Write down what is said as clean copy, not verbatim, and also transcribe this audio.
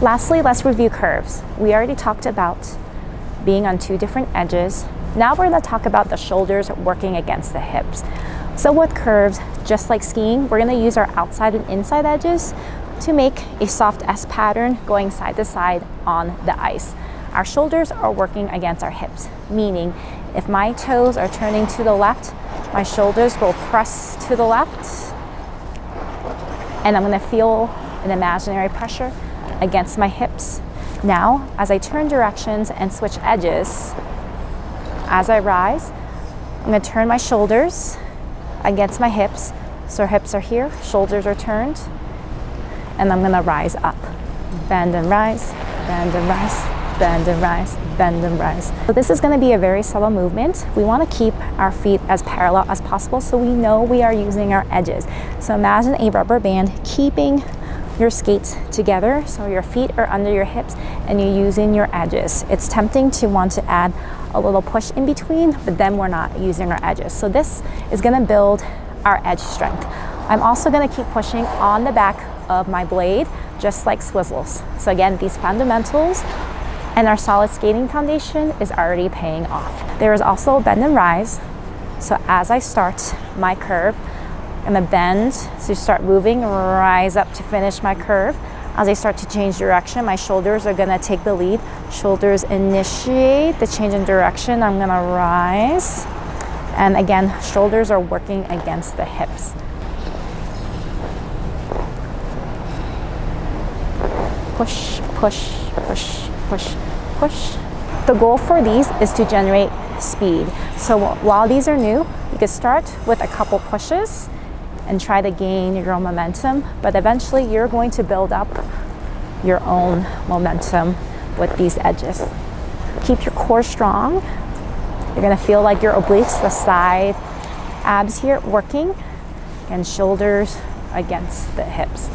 Lastly, let's review curves. We already talked about being on two different edges. Now we're going to talk about the shoulders working against the hips. So with curves, just like skiing, we're going to use our outside and inside edges to make a soft S pattern going side to side on the ice. Our shoulders are working against our hips, meaning if my toes are turning to the left, my shoulders will press to the left, and I'm going to feel an imaginary pressure against my hips. Now, as I turn directions and switch edges, as I rise, I'm going to turn my shoulders against my hips. So hips are here, shoulders are turned, and I'm going to rise up. Bend and rise, bend and rise, bend and rise, bend and rise. So this is going to be a very subtle movement. We want to keep our feet as parallel as possible so we know we are using our edges. So imagine a rubber band keeping your skates together so your feet are under your hips and you're using your edges. It's tempting to want to add a little push in between, but then we're not using our edges. So this is going to build our edge strength. I'm also going to keep pushing on the back of my blade, just like swizzles. So again, these fundamentals and our solid skating foundation is already paying off. There is also bend and rise. So as I start my curve, I'm going to bend, so start moving, rise up to finish my curve. As I start to change direction, my shoulders are going to take the lead. Shoulders initiate the change in direction. I'm going to rise. And again, shoulders are working against the hips. Push, push, push, push, push. The goal for these is to generate speed. So while these are new, you can start with a couple pushes and try to gain your own momentum, but eventually you're going to build up your own momentum with these edges. Keep your core strong. You're gonna feel like your obliques, the side abs here working, and shoulders against the hips.